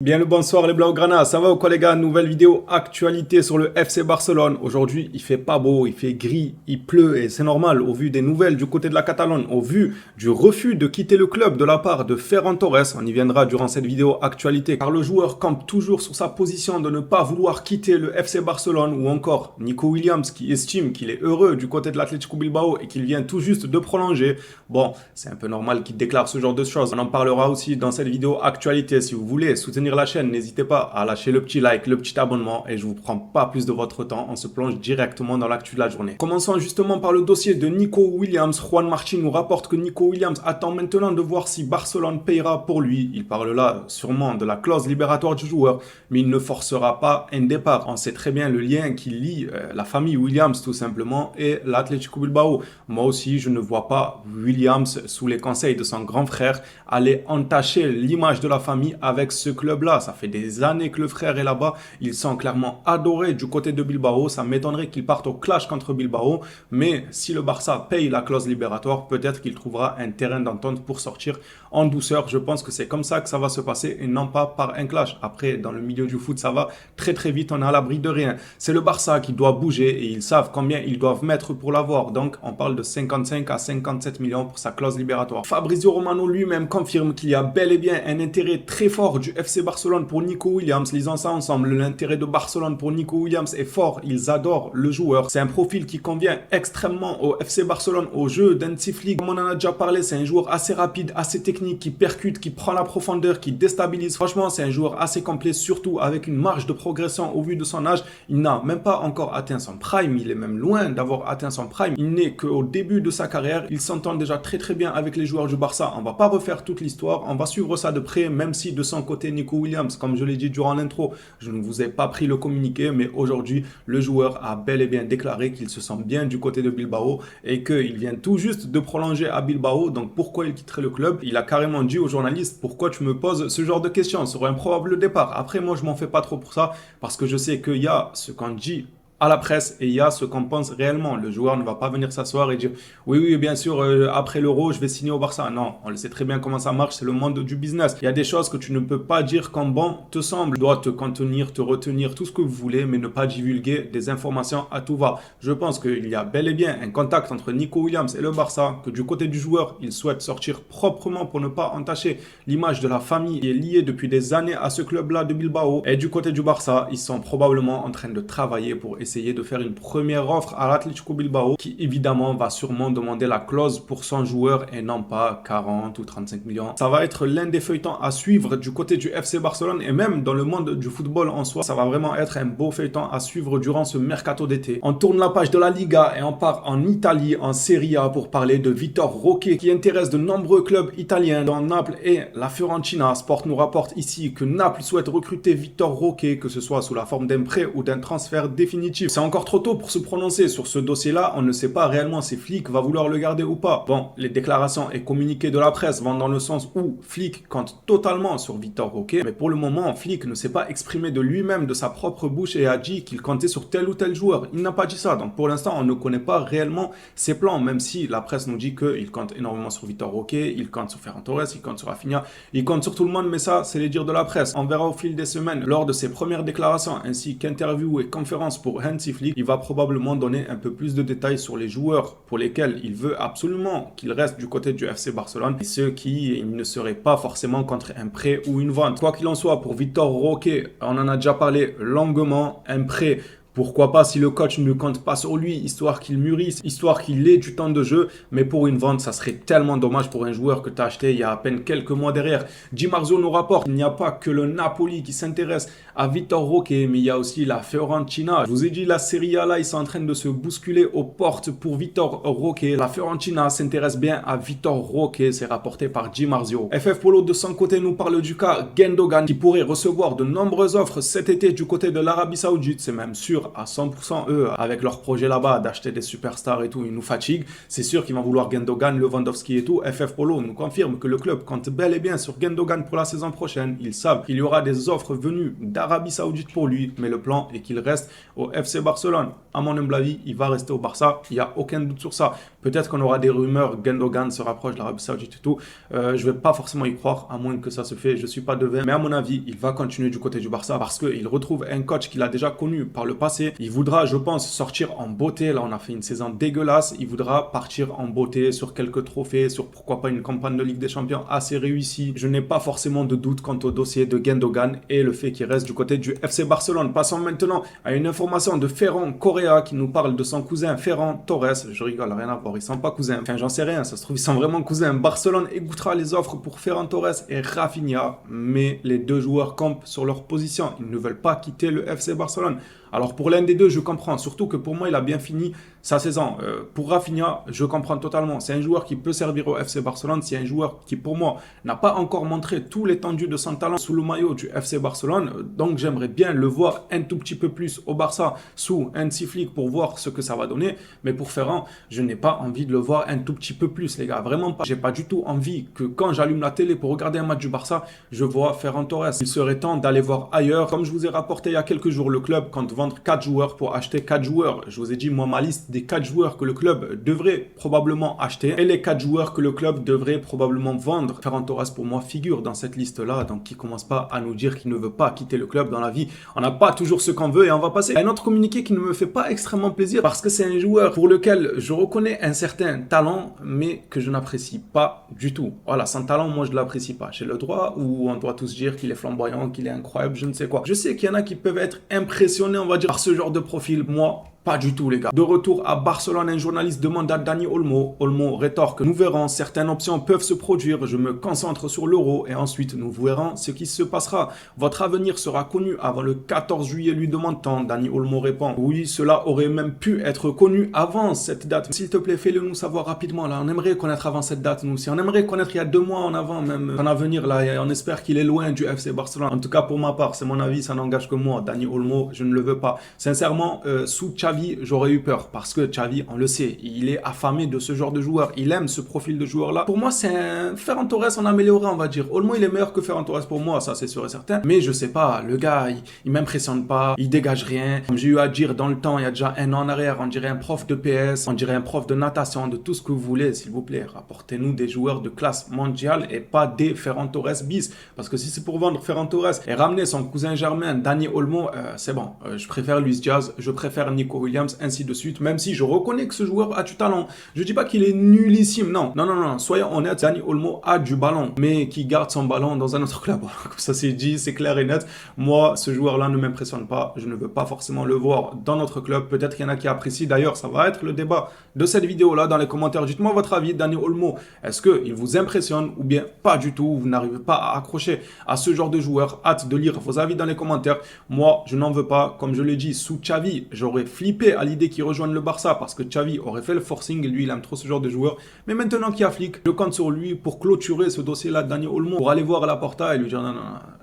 Bien le bonsoir les Blaugrana, ça va ou quoi les gars? Nouvelle vidéo actualité sur le FC Barcelone. Aujourd'hui il fait pas beau, il fait gris, il pleut et c'est normal au vu des nouvelles du côté de la Catalogne, au vu du refus de quitter le club de la part de Ferran Torres. On y viendra durant cette vidéo actualité car le joueur campe toujours sur sa position de ne pas vouloir quitter le FC Barcelone, ou encore Nico Williams qui estime qu'il est heureux du côté de l'Atlético Bilbao et qu'il vient tout juste de prolonger. Bon, c'est un peu normal qu'il déclare ce genre de choses. On en parlera aussi dans cette vidéo actualité. Si vous voulez soutenir la chaîne, n'hésitez pas à lâcher le petit like, le petit abonnement et je vous prends pas plus de votre temps, on se plonge directement dans l'actu de la journée. Commençons justement par le dossier de Nico Williams. Juan Martín nous rapporte que Nico Williams attend maintenant de voir si Barcelone payera pour lui. Il parle là sûrement de la clause libératoire du joueur, mais il ne forcera pas un départ. On sait très bien le lien qui lie la famille Williams tout simplement et l'Atlético Bilbao. Moi aussi, je ne vois pas Williams, sous les conseils de son grand frère, aller entacher l'image de la famille avec ce club-là. Ça fait des années que le frère est là-bas. Ils sont clairement adorés du côté de Bilbao. Ça m'étonnerait qu'il parte au clash contre Bilbao. Mais si le Barça paye la clause libératoire, peut-être qu'il trouvera un terrain d'entente pour sortir en douceur. Je pense que c'est comme ça que ça va se passer et non pas par un clash. Après, dans le milieu du foot, ça va très très vite. On est à l'abri de rien. C'est le Barça qui doit bouger et ils savent combien ils doivent mettre pour l'avoir. Donc, on parle de 55 à 57 millions pour sa clause libératoire. Fabrizio Romano lui-même confirme qu'il y a bel et bien un intérêt très fort du FC Barcelone pour Nico Williams. Lisons ça ensemble. L'intérêt de Barcelone pour Nico Williams est fort. Ils adorent le joueur. C'est un profil qui convient extrêmement au FC Barcelone, au jeu d'Hansi Flick. Comme on en a déjà parlé, c'est un joueur assez rapide, assez technique, qui percute, qui prend la profondeur, qui déstabilise. Franchement, c'est un joueur assez complet, surtout avec une marge de progression au vu de son âge. Il n'a même pas encore atteint son prime. Il est même loin d'avoir atteint son prime. Il n'est qu'au début de sa carrière. Il s'entend déjà très très bien avec les joueurs du Barça. On va pas refaire toute l'histoire. On va suivre ça de près, même si de son côté, Nico Williams, comme je l'ai dit durant l'intro, je ne vous ai pas pris le communiqué, mais aujourd'hui, le joueur a bel et bien déclaré qu'il se sent bien du côté de Bilbao et qu'il vient tout juste de prolonger à Bilbao. Donc pourquoi il quitterait le club? Il a carrément dit aux journalistes: pourquoi tu me poses ce genre de questions sur un probable départ? Après, moi, je m'en fais pas trop pour ça parce que je sais qu'il y a ce qu'on dit à la presse et il y a ce qu'on pense réellement. Le joueur ne va pas venir s'asseoir et dire oui, oui, bien sûr, après l'Euro, je vais signer au Barça. Non, on le sait très bien comment ça marche, c'est le monde du business. Il y a des choses que tu ne peux pas dire quand bon te semble. Tu dois te contenir, te retenir, tout ce que vous voulez, mais ne pas divulguer des informations à tout va. Je pense qu'il y a bel et bien un contact entre Nico Williams et le Barça, que du côté du joueur, il souhaite sortir proprement pour ne pas entacher l'image de la famille qui est liée depuis des années à ce club-là de Bilbao. Et du côté du Barça, ils sont probablement en train de travailler pour essayer de faire une première offre à l'Atlético Bilbao qui évidemment va sûrement demander la clause pour son joueur et non pas 40 ou 35 millions. Ça va être l'un des feuilletons à suivre du côté du FC Barcelone et même dans le monde du football en soi. Ça va vraiment être un beau feuilleton à suivre durant ce mercato d'été. On tourne la page de la Liga et on part en Italie, en Serie A, pour parler de Vitor Roque qui intéresse de nombreux clubs italiens dont Naples et la Fiorentina. Sport nous rapporte ici que Naples souhaite recruter Vitor Roque, que ce soit sous la forme d'un prêt ou d'un transfert définitif. C'est encore trop tôt pour se prononcer sur ce dossier-là. On ne sait pas réellement si Flick va vouloir le garder ou pas. Bon, les déclarations et communiqués de la presse vont dans le sens où Flick compte totalement sur Vitor Roque. Mais pour le moment, Flick ne s'est pas exprimé de lui-même, de sa propre bouche, et a dit qu'il comptait sur tel ou tel joueur. Il n'a pas dit ça. Donc pour l'instant, on ne connaît pas réellement ses plans, même si la presse nous dit qu'il compte énormément sur Vitor Roque, il compte sur Ferran Torres, il compte sur Rafinha, il compte sur tout le monde, mais ça, c'est les dires de la presse. On verra au fil des semaines, lors de ses premières déclarations, ainsi qu'interviews et conférences pour Hansi Flick, il va probablement donner un peu plus de détails sur les joueurs pour lesquels il veut absolument qu'ils restent du côté du FC Barcelone et ceux qui ne seraient pas forcément contre un prêt ou une vente. Quoi qu'il en soit, pour Vitor Roque, on en a déjà parlé longuement, un prêt. Pourquoi pas si le coach ne compte pas sur lui, histoire qu'il mûrisse, histoire qu'il ait du temps de jeu. Mais pour une vente, ça serait tellement dommage pour un joueur que tu as acheté il y a à peine quelques mois derrière. Di Marzio nous rapporte qu'il n'y a pas que le Napoli qui s'intéresse à Vitor Roque, mais il y a aussi la Fiorentina. Je vous ai dit, la Serie A là, ils sont en train de se bousculer aux portes pour Vitor Roque. La Fiorentina s'intéresse bien à Vitor Roque, c'est rapporté par Di Marzio. FF Polo de son côté nous parle du cas Gundogan qui pourrait recevoir de nombreuses offres cet été du côté de l'Arabie Saoudite, c'est même sûr sûr à 100%, eux, avec leur projet là-bas d'acheter des superstars et tout, ils nous fatiguent. C'est sûr qu'ils vont vouloir Gundogan, Lewandowski et tout. FF Polo nous confirme que le club compte bel et bien sur Gundogan pour la saison prochaine. Ils savent qu'il y aura des offres venues d'Arabie Saoudite pour lui, mais le plan est qu'il reste au FC Barcelone. À mon humble avis, il va rester au Barça. Il n'y a aucun doute sur ça. Peut-être qu'on aura des rumeurs, Gundogan se rapproche de l'Arabie Saoudite et tout. Je ne vais pas forcément y croire, à moins que ça se fait. Je ne suis pas devin. Mais à mon avis, il va continuer du côté du Barça parce qu'il retrouve un coach qu'il a déjà connu par le passé. Il voudra, je pense, sortir en beauté. Là, on a fait une saison dégueulasse. Il voudra partir en beauté sur quelques trophées, sur pourquoi pas une campagne de Ligue des Champions assez réussie. Je n'ai pas forcément de doute quant au dossier de Gundogan et le fait qu'il reste du côté du FC Barcelone. Passons maintenant à une information de Ferran Correa qui nous parle de son cousin Ferran Torres. Je rigole, rien à voir, ils sont pas cousins. Enfin, j'en sais rien, ça se trouve, ils sont vraiment cousins. Barcelone écoutera les offres pour Ferran Torres et Rafinha, mais les deux joueurs campent sur leur position. Ils ne veulent pas quitter le FC Barcelone. Alors pour l'un des deux, je comprends, surtout que pour moi, il a bien fini sa saison. Pour Rafinha, je comprends totalement. C'est un joueur qui peut servir au FC Barcelone. C'est un joueur qui, pour moi, n'a pas encore montré tout l'étendue de son talent sous le maillot du FC Barcelone. Donc j'aimerais bien le voir un tout petit peu plus au Barça sous Hansi Flick pour voir ce que ça va donner. Mais pour Ferran, je n'ai pas envie de le voir un tout petit peu plus, les gars. Vraiment pas. J'ai pas du tout envie que quand j'allume la télé pour regarder un match du Barça, je vois Ferran Torres. Il serait temps d'aller voir ailleurs. Comme je vous ai rapporté il y a quelques jours, le club compte vendre 4 joueurs pour acheter 4 joueurs. Je vous ai dit, moi, ma liste des 4 joueurs que le club devrait probablement acheter et les 4 joueurs que le club devrait probablement vendre. Ferran Torres, pour moi, figure dans cette liste-là. Donc, qui commence pas à nous dire qu'il ne veut pas quitter le club dans la vie. On n'a pas toujours ce qu'on veut et on va passer à un autre communiqué qui ne me fait pas extrêmement plaisir parce que c'est un joueur pour lequel je reconnais un certain talent, mais que je n'apprécie pas du tout. Voilà, son talent, moi, je ne l'apprécie pas. J'ai le droit ou on doit tous dire qu'il est flamboyant, qu'il est incroyable, je ne sais quoi. Je sais qu'il y en a qui peuvent être impressionnés, on va dire, par ce genre de profil. Moi, pas du tout, les gars. De retour à Barcelone, un journaliste demande à Dani Olmo. Olmo rétorque: nous verrons, certaines options peuvent se produire. Je me concentre sur l'euro et ensuite nous verrons ce qui se passera. Votre avenir sera connu avant le 14 juillet, lui demande-t-on. Dani Olmo répond: oui, cela aurait même pu être connu avant cette date. S'il te plaît, fais-le nous savoir rapidement. Là, on aimerait connaître avant cette date, nous aussi. On aimerait connaître il y a 2 mois en avant, même en avenir, là. Et on espère qu'il est loin du FC Barcelone. En tout cas, pour ma part, c'est mon avis, ça n'engage que moi. Dani Olmo, je ne le veux pas. Sincèrement, sous Xavi, j'aurais eu peur parce que Xavi, on le sait, il est affamé de ce genre de joueur. Il aime ce profil de joueur-là. Pour moi, c'est un Ferran Torres en amélioré, on va dire. Olmo, il est meilleur que Ferran Torres pour moi, ça c'est sûr et certain. Mais je sais pas, le gars, il m'impressionne pas, il dégage rien. Comme j'ai eu à dire dans le temps, il y a déjà 1 an en arrière, on dirait un prof de PS, on dirait un prof de natation, de tout ce que vous voulez, s'il vous plaît. Rapportez-nous des joueurs de classe mondiale et pas des Ferran Torres bis. Parce que si c'est pour vendre Ferran Torres et ramener son cousin germain, Dani Olmo, c'est bon. Je préfère Luis Diaz, je préfère Nico Williams, ainsi de suite, même si je reconnais que ce joueur a du talent. Je dis pas qu'il est nullissime, non, soyons honnêtes, Dani Olmo a du ballon, mais qui garde son ballon dans un autre club. Comme ça c'est dit, c'est clair et net. Moi, ce joueur-là ne m'impressionne pas, je ne veux pas forcément le voir dans notre club. Peut-être qu'il y en a qui apprécient, d'ailleurs, ça va être le débat de cette vidéo-là dans les commentaires. Dites-moi votre avis, Dani Olmo, est-ce qu'il vous impressionne ou bien pas du tout, vous n'arrivez pas à accrocher à ce genre de joueur? Hâte de lire vos avis dans les commentaires. Moi, je n'en veux pas, comme je l'ai dit, sous Xavi, j'aurais flippé à l'idée qu'il rejoigne le Barça parce que Xavi aurait fait le forcing et lui il aime trop ce genre de joueur. Mais maintenant qu'il y a Flick, je compte sur lui pour clôturer ce dossier-là de Dani Olmo, pour aller voir à la Porta et lui dire non,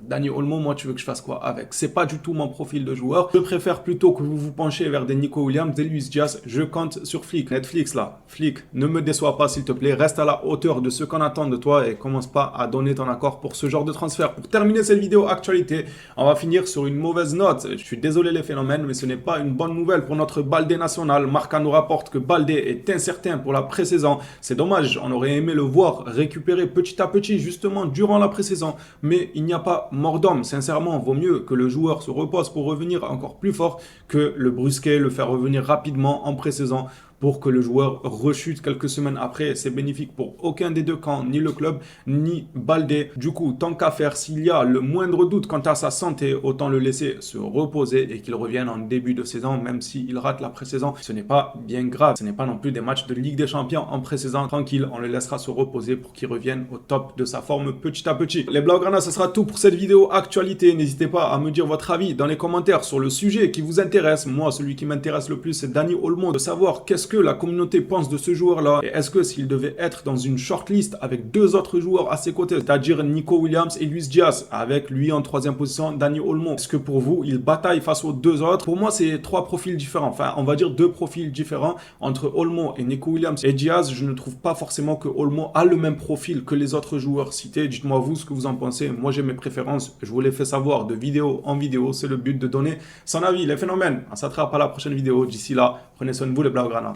Dani Olmo, moi tu veux que je fasse quoi avec? C'est pas du tout mon profil de joueur. Je préfère plutôt que vous vous penchiez vers des Nico Williams, des Luis Diaz. Je compte sur Flick. Netflix là, Flick, ne me déçois pas s'il te plaît, reste à la hauteur de ce qu'on attend de toi et commence pas à donner ton accord pour ce genre de transfert. Pour terminer cette vidéo actualité, on va finir sur une mauvaise note. Je suis désolé les phénomènes, mais ce n'est pas une bonne nouvelle pour notre Baldé national. Marca nous rapporte que Baldé est incertain pour la pré-saison. C'est dommage, on aurait aimé le voir récupérer petit à petit justement durant la pré-saison, mais il n'y a pas mort d'homme. Sincèrement, vaut mieux que le joueur se repose pour revenir encore plus fort que le brusquer, le faire revenir rapidement en pré-saison pour que le joueur rechute quelques semaines après. C'est bénéfique pour aucun des deux camps, ni le club, ni Baldé. Du coup, tant qu'à faire, s'il y a le moindre doute quant à sa santé, autant le laisser se reposer et qu'il revienne en début de saison, même s'il rate la pré-saison. Ce n'est pas bien grave. Ce n'est pas non plus des matchs de Ligue des Champions en pré-saison. Tranquille, on le laissera se reposer pour qu'il revienne au top de sa forme petit à petit. Les Blaugrana, ce sera tout pour cette vidéo actualité. N'hésitez pas à me dire votre avis dans les commentaires sur le sujet qui vous intéresse. Moi, celui qui m'intéresse le plus, c'est Dani Olmo, de savoir qu'est-ce Qu'est-ce que la communauté pense de ce joueur-là? Et est-ce que s'il devait être dans une shortlist avec deux autres joueurs à ses côtés, c'est-à-dire Nico Williams et Luis Diaz, avec lui en troisième position, Dani Olmo, est-ce que pour vous, il bataille face aux deux autres? Pour moi, c'est trois profils différents. Enfin, on va dire deux profils différents entre Olmo et Nico Williams et Diaz. Je ne trouve pas forcément que Olmo a le même profil que les autres joueurs cités. Dites-moi vous ce que vous en pensez. Moi, j'ai mes préférences. Je vous les fais savoir de vidéo en vidéo. C'est le but de donner son avis. Les phénomènes. On s'attrape à la prochaine vidéo. D'ici là, prenez soin de vous les Blaugrana.